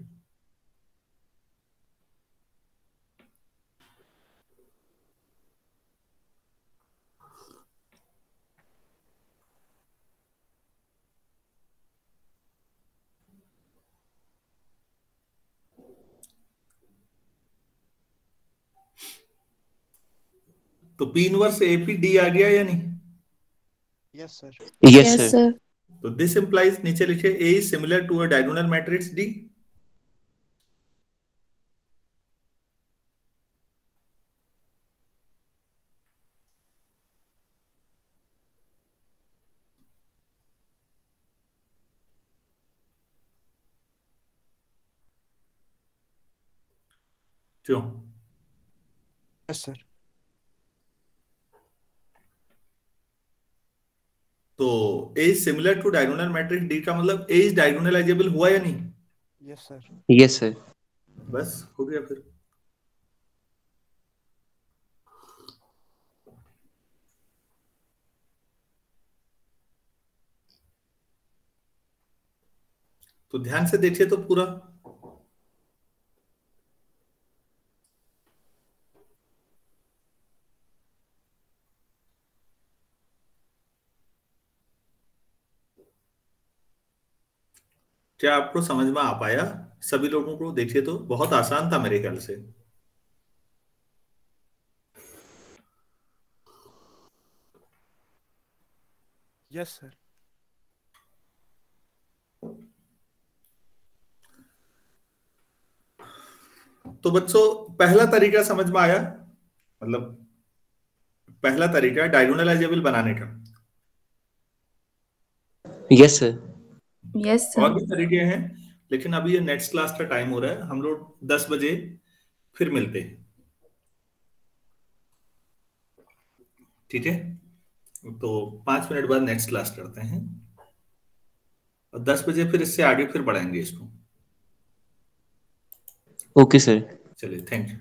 तो p इनवर्स AP d आ गया या नहीं? Yes sir. Yes yes sir. Sir. तो दिस इंप्लाइज, नीचे लिखे A is similar to a diagonal matrix D। क्यों? Yes sir. तो A is similar to diagonal matrix D का मतलब A is diagonalizable हुआ या नहीं? Yes sir. Yes sir. बस हो गया फिर। तो ध्यान से देखिए तो पूरा, क्या आपको समझ में आ पाया? सभी लोगों को देखिए तो बहुत आसान था मेरे ख्याल से। Yes sir. तो बच्चों पहला तरीका समझ में आया? मतलब पहला तरीका डायगोनलाइजेबल बनाने का। Yes sir. यस और सर। भी तरीके हैं, लेकिन अभी ये नेक्स्ट क्लास का टाइम हो रहा है। हम लोग 10 बजे फिर मिलते हैं, ठीक है? तो 5 मिनट बाद नेक्स्ट क्लास करते हैं और 10 बजे फिर इससे आगे फिर बढ़ाएंगे इसको। Okay sir. चलिए, थैंक यू।